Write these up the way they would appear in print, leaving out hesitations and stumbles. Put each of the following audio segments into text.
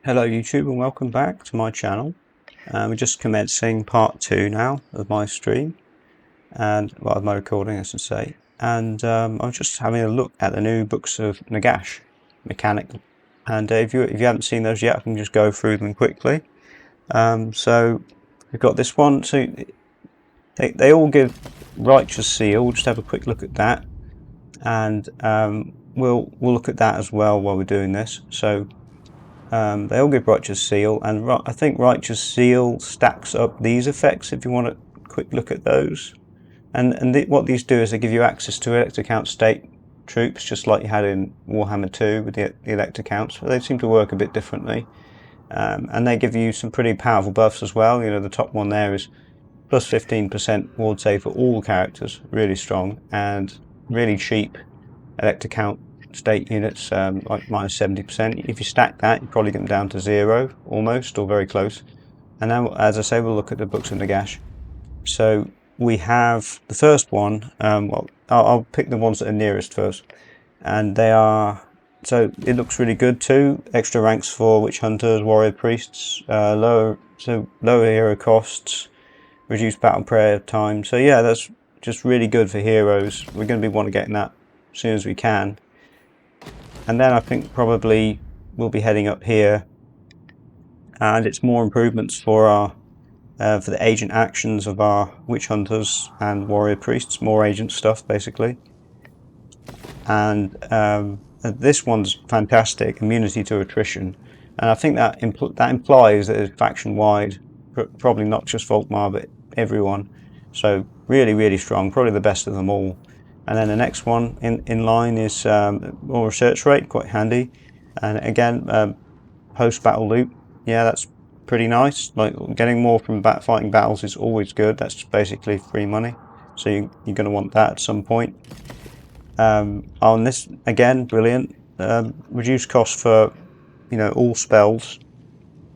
Hello YouTube and welcome back to my channel. We're just commencing part 2 now of my stream, and well, of my recording I should say. And I'm just having a look at the new books of Nagash, Mechanical. And if you haven't seen those yet, I can just go through them quickly. So we've got this one. So they all give Righteous Seal. We'll just have a quick look at that, and we'll look at that as well while we're doing this. So they all give Righteous Seal, and I think Righteous Seal stacks up these effects if you want a quick look at those. And what these do is they give you access to Elector Count state troops, just like you had in Warhammer 2 with the Elector Counts. They seem to work a bit differently. And they give you some pretty powerful buffs as well. You know, the top one there is plus 15% ward save for all characters, really strong, and really cheap Elector Count state units, like minus 70%. If you stack that, you probably get them down to 0 almost, or very close. And now, as I say, we'll look at the books of Nagash. So we have the first one. Well, I'll pick the ones that are nearest first, and they are. So it looks really good too. Extra ranks for witch hunters, warrior priests, lower hero costs, reduced battle prayer time. So yeah, that's just really good for heroes. We're going to be wanting to get in that as soon as we can. And then I think probably we'll be heading up here, and it's more improvements for our for the agent actions of our witch hunters and warrior priests, more agent stuff basically. And this one's fantastic, immunity to attrition, and I think that implies that it's faction wide, probably not just Volkmar but everyone. So really strong, probably the best of them all. And then the next one in line is more research rate, quite handy. And again, post-battle loot, yeah, that's pretty nice. Like, getting more from fighting battles is always good. That's basically free money, so you're going to want that at some point. On this, again, brilliant. Reduced cost for, you know, all spells,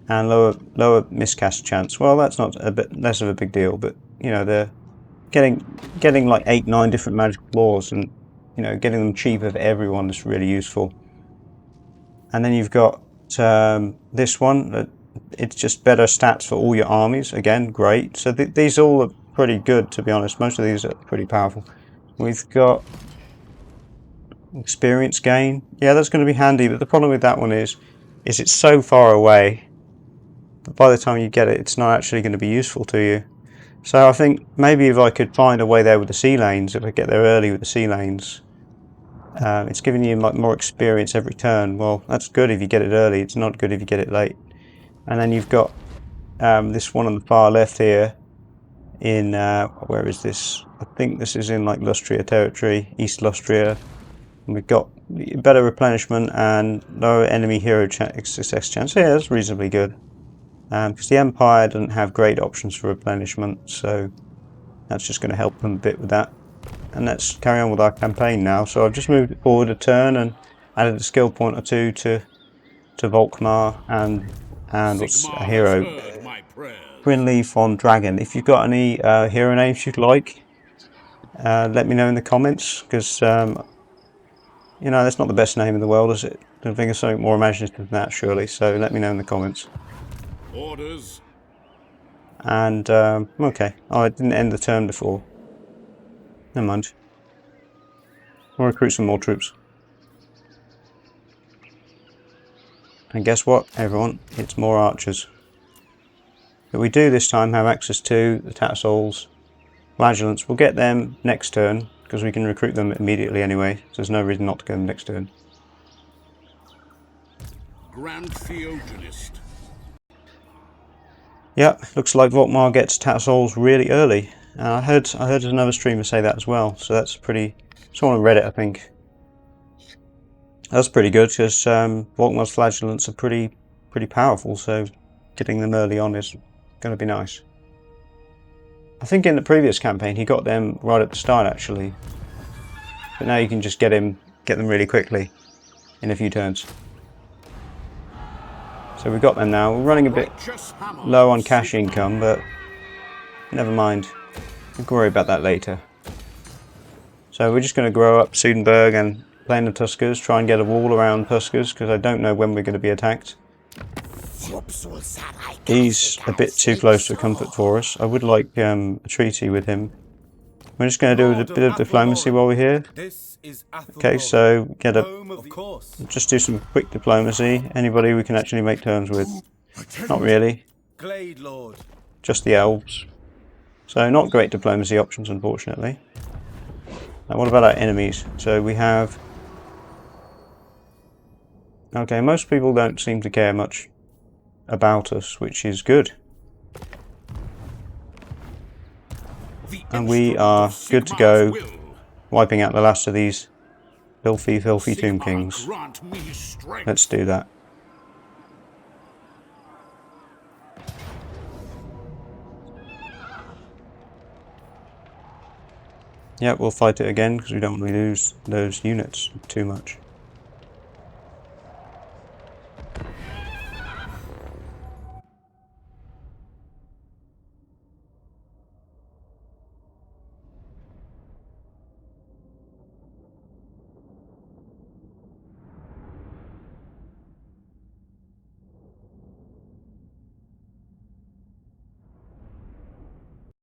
and lower miscast chance. Well, that's not a bit less of a big deal, but you know, they're getting like 8-9 different magical laws, and you know, getting them cheaper for everyone is really useful. And then you've got this one. It's just better stats for all your armies. Again, great. So these all are pretty good, to be honest. Most of these are pretty powerful. We've got experience gain. Yeah, that's going to be handy, but the problem with that one is it's so far away that by the time you get it, it's not actually going to be useful to you. So I think maybe if I could find a way there with the sea lanes, if I get there early with the sea lanes, it's giving you like more experience every turn. Well, that's good if you get it early. It's not good if you get it late. And then you've got this one on the far left here in, where is this? I think this is in like Lustria territory, East Lustria. And we've got better replenishment and lower enemy hero success chance. Yeah, that's reasonably good. Because the Empire doesn't have great options for replenishment, so that's just going to help them a bit with that. And let's carry on with our campaign now. So I've just moved it forward a turn and added a skill point or two to Volkmar and what's a hero, Greenleaf on Dragon. If you've got any hero names you'd like, let me know in the comments, because you know, that's not the best name in the world, is it? I think of something more imaginative than that, surely. So let me know in the comments. Orders. And okay, oh, I didn't end the turn before. Never mind. We'll recruit some more troops. And guess what, everyone? It's more archers. But we do this time have access to the Tattersalls, Flagellants. We'll get them next turn, because we can recruit them immediately anyway, so there's no reason not to get them next turn. Grand Theogenist. Yeah, looks like Volkmar gets Tattersalls really early. I heard another streamer say that as well, so that's pretty. Someone on Reddit, I think. That's pretty good, because Volkmar's Flagellants are pretty powerful, so getting them early on is going to be nice. I think in the previous campaign he got them right at the start actually, but now you can just get them really quickly in a few turns. So we've got them now. We're running a bit low on cash income, but never mind. We can worry about that later. So we're just going to grow up Sudenburg and play in the Tuskers, try and get a wall around Tuskers, because I don't know when we're going to be attacked. he's a bit too close for comfort for us. I would like a treaty with him. We're just going to do a bit of diplomacy while we're here. Okay, so just do some quick diplomacy. Anybody we can actually make terms with? Not really. Just the elves. So not great diplomacy options, unfortunately. Now what about our enemies? So we have... Okay, most people don't seem to care much about us, which is good. And we are good to go, wiping out the last of these filthy Tomb Kings. Let's do that. Yeah, we'll fight it again because we don't want to lose those units too much.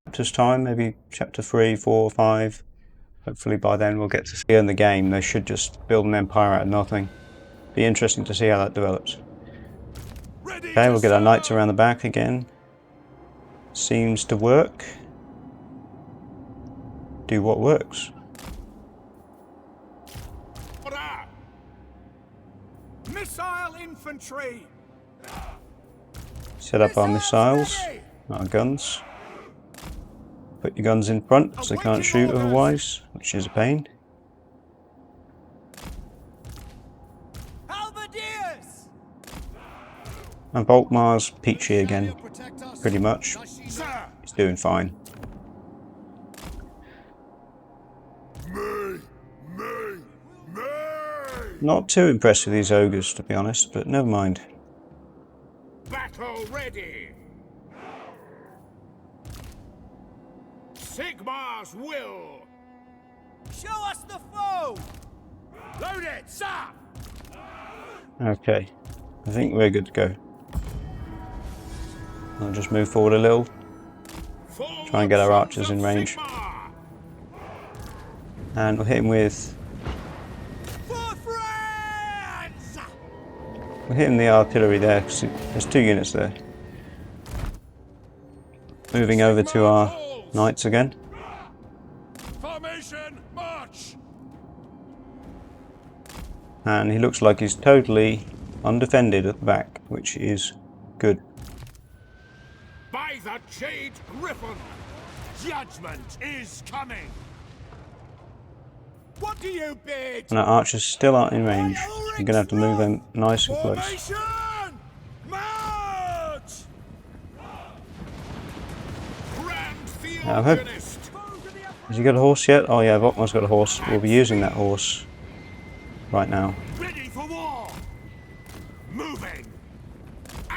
Chapters time, maybe chapter 3, 4, 5. Hopefully by then we'll get to see in the game. They should just build an empire out of nothing. Be interesting to see how that develops. Okay, we'll get our knights around the back again. Seems to work. Do what works. Missile infantry. Set up our missiles, our guns. Put your guns in front so they can't shoot otherwise, which is a pain. And Volkmar's peachy again, pretty much. He's doing fine. Not too impressed with these ogres, to be honest, but never mind. Battle ready. Sigmar's will. Show us the foe. Load it, sir. Okay, I think we're good to go. I'll just move forward a little. Try and get our archers in range. And we'll hit him with... We're hitting the artillery there because there's 2 units there. Moving over to our knights again. Formation march. And he looks like he's totally undefended at the back, which is good. By the Jade Griffin, Judgment is coming. What do you bid? And our archers still aren't in range. We're going to have to move them nice and close. Formation march. Now, has he got a horse yet? Oh yeah, Volkmar's got a horse. We'll be using that horse right now. Ready for war. Moving.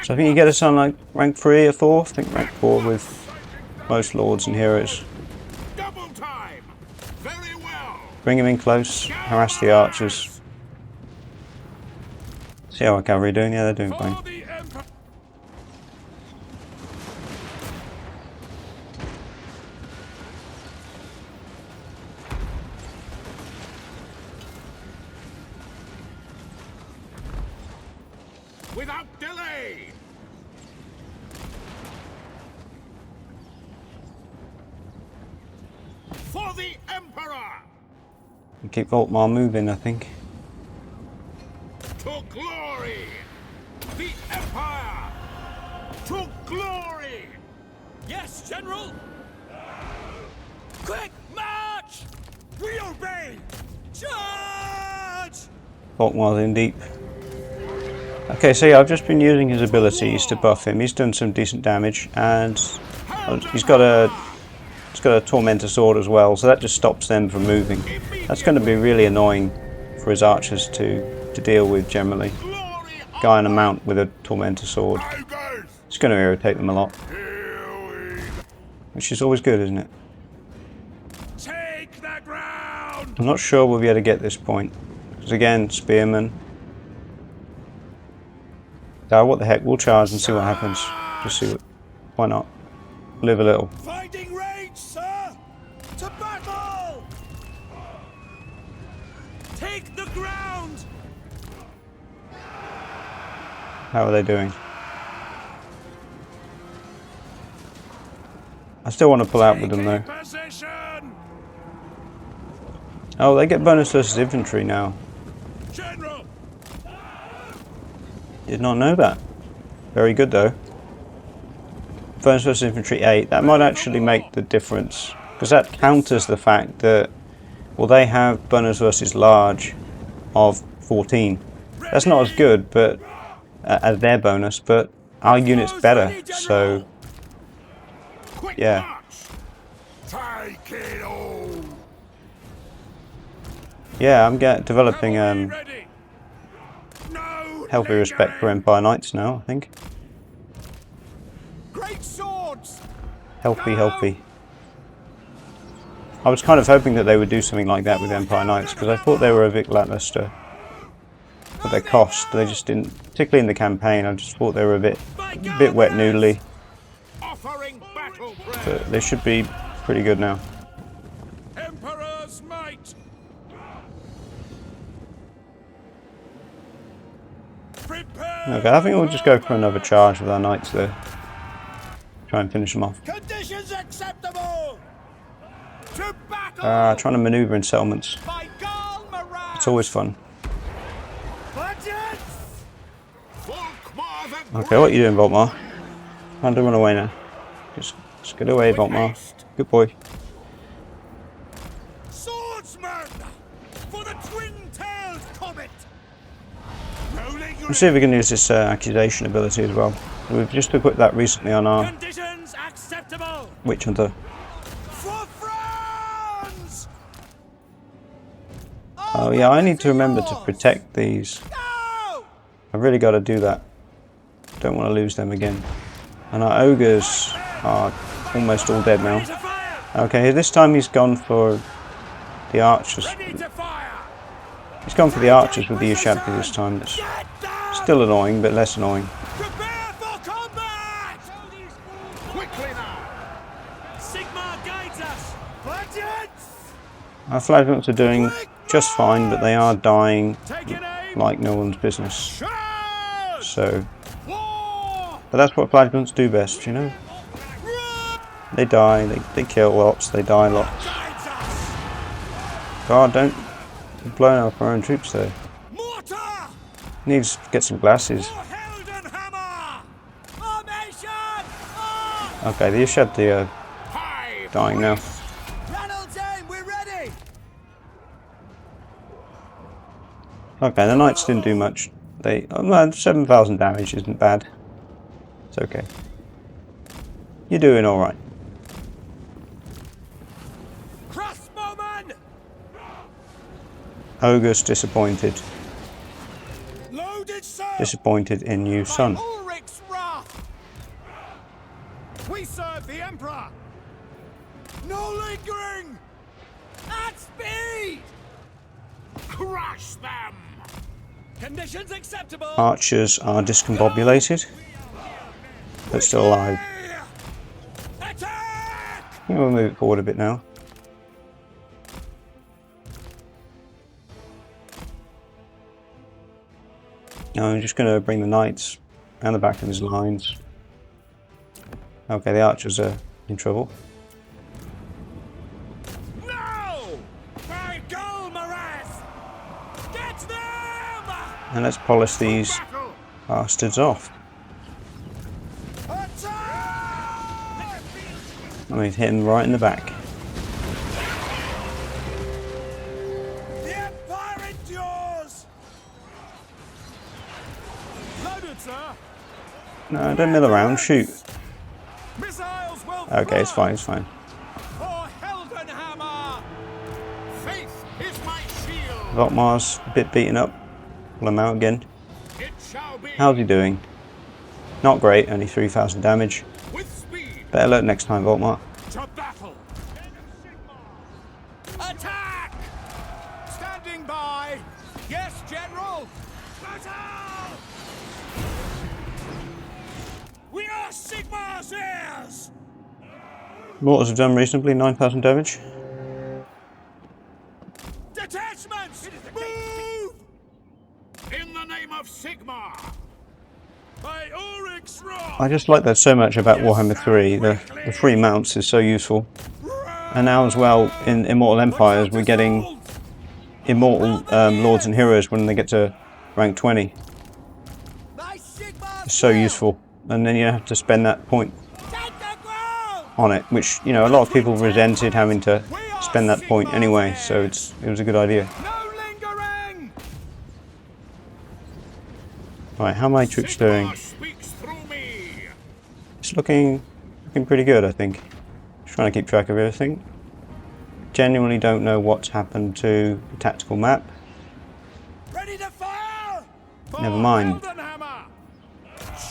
So I think you get us on like rank 3 or 4. I think rank 4 with most lords and heroes. double time. Very well. Bring him in close, harass the archers. See how our cavalry are doing? Yeah, they're doing fine. Without delay. For the Emperor. We keep Volkmar moving, I think. To glory. The Empire. To glory. Yes, General. Quick march. We obey. Charge. Volkmar's in deep. Okay, so yeah, I've just been using his abilities to buff him. He's done some decent damage, and he's got a Tormentor sword as well, so that just stops them from moving. That's going to be really annoying for his archers to deal with generally. Guy on a mount with a Tormentor sword. It's going to irritate them a lot. Which is always good, isn't it? Take the ground. I'm not sure we'll be able to get this point. Because again, Spearmen. What the heck? We'll charge and see what happens. Just see what. Why not? Live a little. Finding range, sir! To battle! Take the ground! How are they doing? I still want to pull out with them though. Position! Oh, they get bonus versus infantry now. General! Did not know that. Very good though. Bonus versus infantry 8. That might actually make the difference. Because that counters the fact that, well, they have bonus versus large of 14. That's not as good, but as their bonus, but our unit's better. So, Quick yeah. march. Take it all. Yeah, I'm developing Ready! No healthy respect for Empire Knights now, I think. Great swords! Healthy. I was kind of hoping that they would do something like that with Empire Knights, because I thought they were a bit lackluster at their cost. They just didn't, particularly in the campaign, I just thought they were a bit wet noodly. offering battle prayer. But they should be pretty good now. Emperor's might! Prepare! Okay, I think we'll just go for another charge with our knights there. Try and finish them off. Conditions acceptable! To battle! Trying to maneuver in settlements. By Gal Moraz! It's always fun. Budgets! Volkmar the Okay, what are you doing, Volkmar? Time to run away now. Just get away, Volkmar. Good boy. Swordsman! For the twin-tailed comet! Rolling Let's see if we can use this accusation ability as well. We've just equipped that recently on our Conditions acceptable! Witch Hunter. For France! Oh yeah, I need to remember to protect these. Go! I really got to do that. Don't want to lose them again. And our ogres are almost all dead now. Ready to fire! Okay, this time he's gone for the archers. Ready to fire! He's gone for the archers with the Ushabti this time. That's Get down! still annoying, but less annoying. Prepare for combat! quickly now. Sigmar guides us! Budgets! Our flaggunts are doing just fine, but they are dying Taking aim! like no one's business. Charge! So, War! but that's what flaggunts do best, you know? Run! They die, they kill lots, they die lots. Guides us! God, don't blow up our own troops there. Mortar! Needs to get some glasses. For Heldenhammer! Formation! On! Okay, the Ushabti are High dying now. Reynolds aim, we're ready! Okay, the knights didn't do much. They 7,000 damage isn't bad. It's okay. You're doing all right. Crossbowman! Ogres disappointed. Loaded, sir! Disappointed in you, son. Ulrich's wrath! We serve the Emperor! No lingering! At speed! crush them. Conditions acceptable! Archers are discombobulated, but still alive. Attack! I think we'll move it forward a bit now. Now I'm just going to bring the knights around the back of his lines. Okay, the archers are in trouble. No! By Gal Moraz! Get them! And let's polish these Battle. bastards off. Attack! I mean, hit him right in the back. The Empire endures! Loaded, sir! No, don't mill around, shoot. Missiles will Okay, it's fine, it's fine. For Heldenhammer! Faith is my shield. Volkmar's a bit beaten up. Pull him out again. It shall be How's he doing? Not great, only 3,000 damage. with speed. Better luck next time, Volkmar. To battle. Attack! Standing by! Yes, General! Battle! Sigmar's ears! Mortars have done reasonably, 9,000 damage. Detachments! Move! In the name of Sigmar! By Ulrich's wrath! I just like that so much about Warhammer 3. The free mounts is so useful. And now as well, in Immortal Empires, we're getting immortal lords and heroes when they get to rank 20. By Sigmar's It's so will! useful. And then you have to spend that point Take the ground! on it, which, you know, a lot of people resented having to spend that point anyway, so it was a good idea. No lingering! Right, how are my troops doing? Sigmar speaks through me! It's looking pretty good, I think. Just trying to keep track of everything. Genuinely don't know what's happened to the tactical map. Ready to fire! Never mind. Hammer!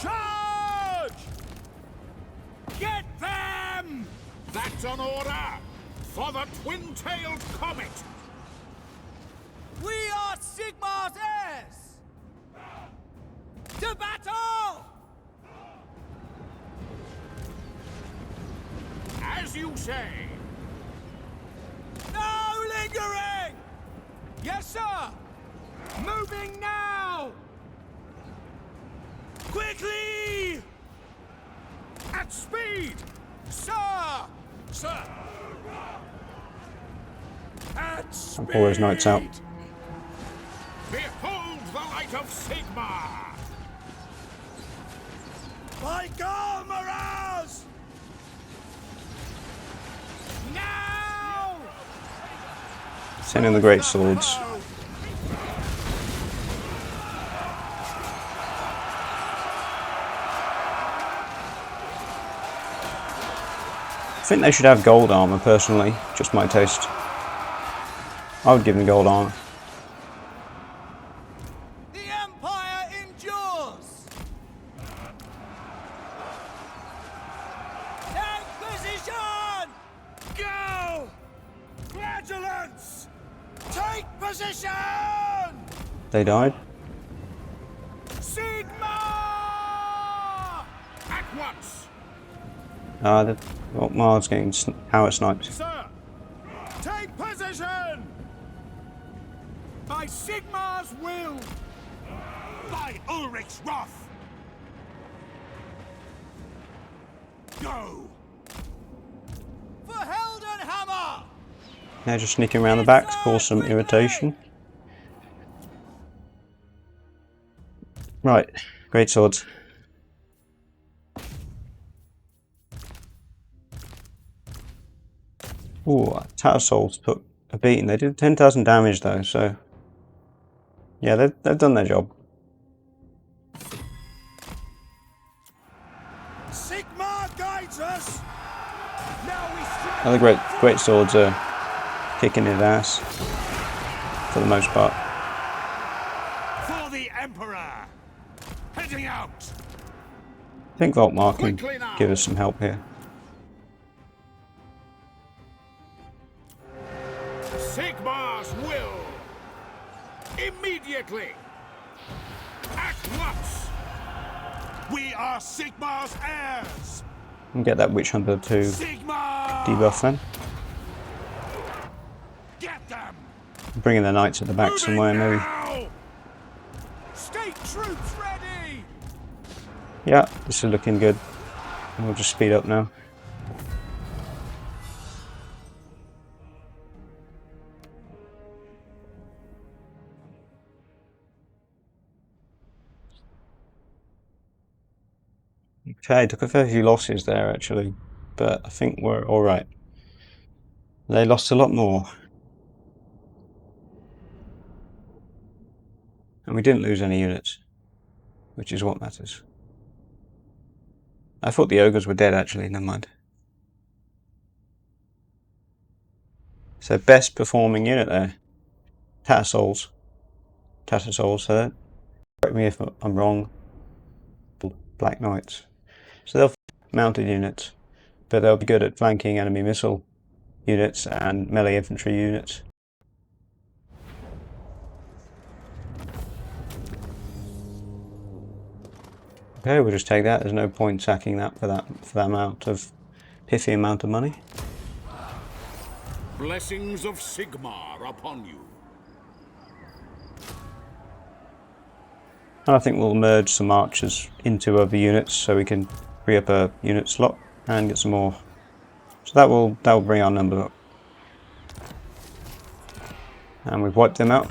Charge! Get them! That's an order for the twin-tailed comet! We are Sigmar's heirs! To battle! As you say! No lingering! Yes, sir! Moving now! Quickly! At speed! Sir! Sir! At speed! I'll pour his knights out. Behold the light of Sigmar! By Galmaraz! Now! Send in the great swords. I think they should have gold armor, personally. Just my taste. I would give them gold armor. The Empire endures! Take position! Go! Flagellants! Take position! They died. Sigmar! At once! The Volkmar's getting power sniped. Sir! Take position! By Sigmar's will! By Ulrich's wrath! Go! For Heldenhammer! They're just sneaking around the back to cause some irritation. Right, great swords. Ooh, Tattersouls took a beating. They did 10,000 damage though, so yeah, they've done their job. Sigmar guides us! Now we strike! Other great swords are kicking his ass for the most part. For the Emperor! Heading out! I think Volkmar can Quickly now. give us some help here. Sigmar's will! Immediately! At once! We are Sigmar's heirs! And get that Witch Hunter to Sigmar! debuff then. Get them! Bringing the knights at the back somewhere maybe. Now! State troops ready! Yeah, this is looking good. We'll just speed up now. Okay, took a fair few losses there actually, but I think we're alright. They lost a lot more. And we didn't lose any units, which is what matters. I thought the ogres were dead actually, never mind. So best performing unit there. Tattersouls, so correct me if I'm wrong. Black Knights. So they'll mounted units, but they'll be good at flanking enemy missile units and melee infantry units. Okay, we'll just take that. There's no point sacking that for that amount of piffy amount of money. Blessings of Sigmar upon you. And I think we'll merge some archers into other units so we can free up a unit slot and get some more. So that will bring our number up. And we've wiped them out.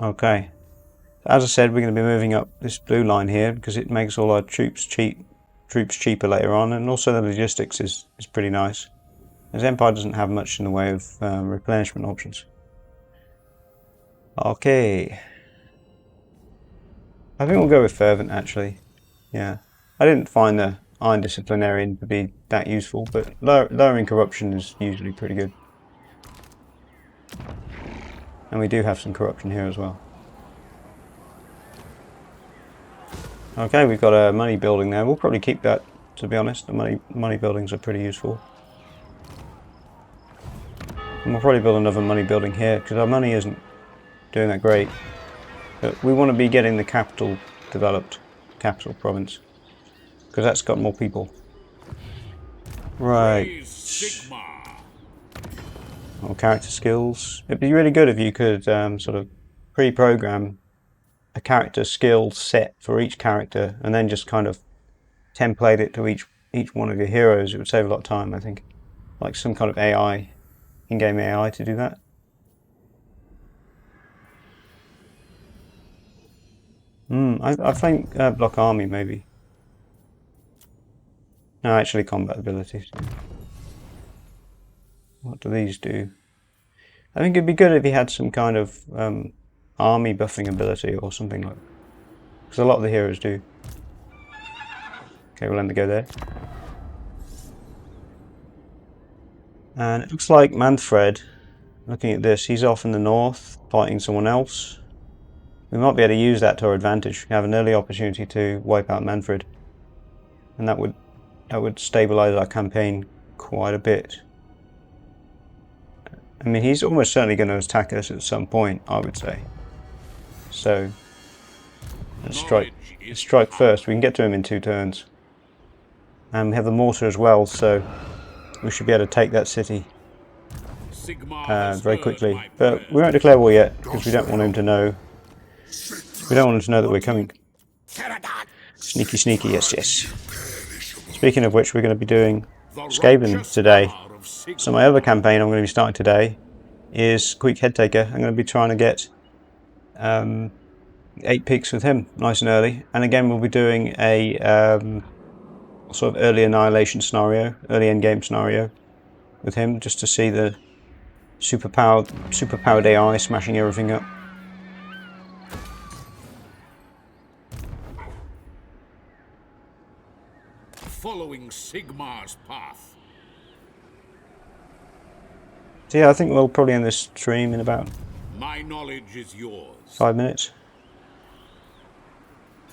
Okay. As I said, we're going to be moving up this blue line here because it makes all our troops cheaper later on, and also the logistics is pretty nice. As Empire doesn't have much in the way of replenishment options. Okay. I think we'll go with Fervent actually. Yeah. I didn't find the Iron Disciplinarian to be that useful, but lowering corruption is usually pretty good. And we do have some corruption here as well. Okay, we've got a money building there. We'll probably keep that, to be honest. The money buildings are pretty useful. And we'll probably build another money building here, because our money isn't doing that great. But we want to be getting the capital developed, capital province, because that's got more people. Right. More character skills. It'd be really good if you could sort of pre-program a character skill set for each character and then just kind of template it to each one of your heroes. It would save a lot of time, I think. Like some kind of AI, in-game AI to do that. I think block army maybe. No, actually combat abilities. What do these do? I think it'd be good if he had some kind of army buffing ability or something like that. Because a lot of the heroes do. Okay, we'll end the go there. And it looks like Manfred, looking at this, he's off in the north fighting someone else. We might be able to use that to our advantage. We have an early opportunity to wipe out Manfred. And that would stabilise our campaign quite a bit. I mean, he's almost certainly going to attack us at some point, I would say. So, let's strike first. We can get to him in 2 turns. And we have the mortar as well, so we should be able to take that city very quickly. But we won't declare war yet, because we don't want him to know. We don't want him to know that we're coming. Sneaky, sneaky, yes, yes. Speaking of which, we're going to be doing Skaven today. So my other campaign I'm going to be starting today is Quick Head Taker. I'm going to be trying to get 8 peaks with him, nice and early. And again, we'll be doing a sort of early annihilation scenario, early endgame scenario with him, just to see the superpowered AI smashing everything up. Following Sigmar's path. So yeah, I think we'll probably end this stream in about My knowledge is yours. 5 minutes.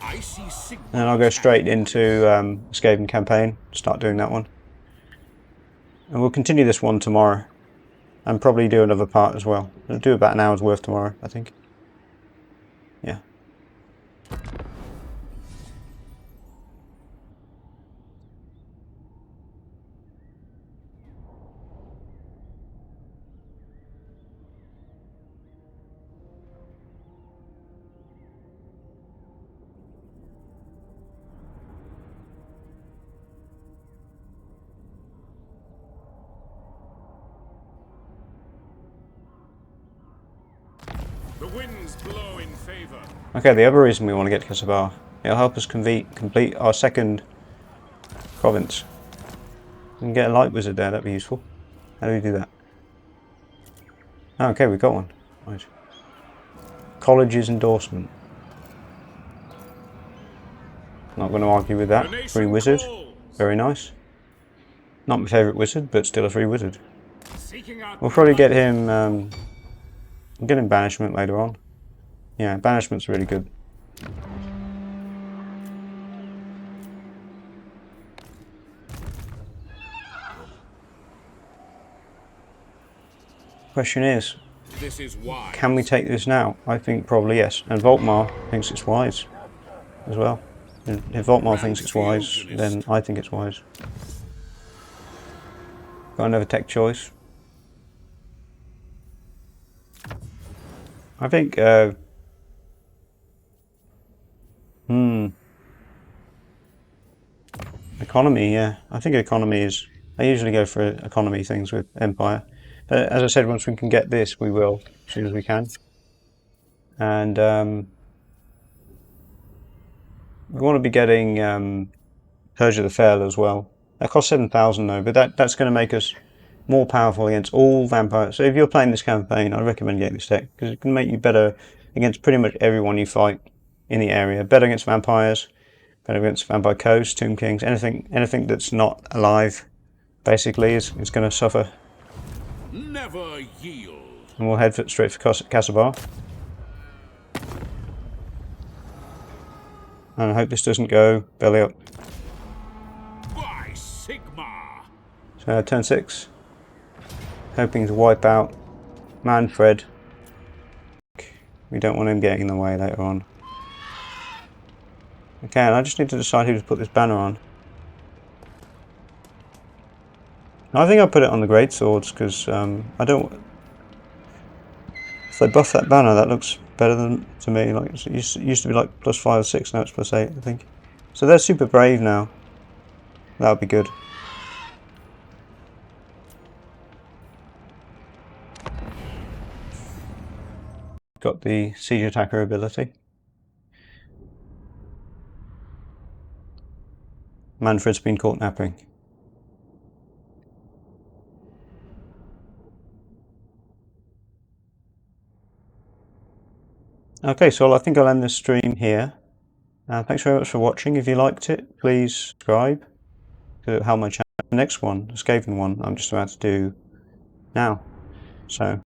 I see Sigmar. And then I'll go straight into Skaven campaign, start doing that one. And we'll continue this one tomorrow. And probably do another part as well. We'll do about an hour's worth tomorrow, I think. Yeah. The winds blow in favor. Okay, the other reason we want to get to Kasabar, it'll help us complete our second province. We can get a light wizard there, that'd be useful. How do we do that? Oh, okay, we got one. Right. College's endorsement. Not going to argue with that. Free wizard. Very nice. Not my favourite wizard, but still a free wizard. We'll probably get him banishment later on. Yeah, banishment's really good. Question is, This is wise. Can we take this now? I think probably yes. And Volkmar thinks it's wise as well. And if Volkmar thinks it's wise, then I think it's wise. Got another tech choice. I think economy, yeah. I think economy is... I usually go for economy things with Empire. But as I said, once we can get this, we will, as soon as we can. And we want to be getting Purge of the Fair as well. That costs 7,000 though, but that's going to make us more powerful against all vampires. So if you're playing this campaign, I recommend getting this deck, because it can make you better against pretty much everyone you fight in the area. Better against vampires, better against Vampire Coast, Tomb Kings, anything that's not alive, basically, is going to suffer. Never yield. And we'll head straight for Cassabar. And I hope this doesn't go belly up. By Sigma. So turn 6. Hoping to wipe out Manfred. We don't want him getting in the way later on. Okay, and I just need to decide who to put this banner on. I think I'll put it on the great swords, because I don't... If they buff that banner, that looks better than to me. Like it used to be like +5 or 6, now it's +8, I think. So they're super brave now. That would be good. Got the siege attacker ability. Manfred's been caught napping. Okay, so I think I'll end this stream here. Thanks very much for watching. If you liked it, please subscribe to help my channel. The next one, the Skaven one, I'm just about to do now. So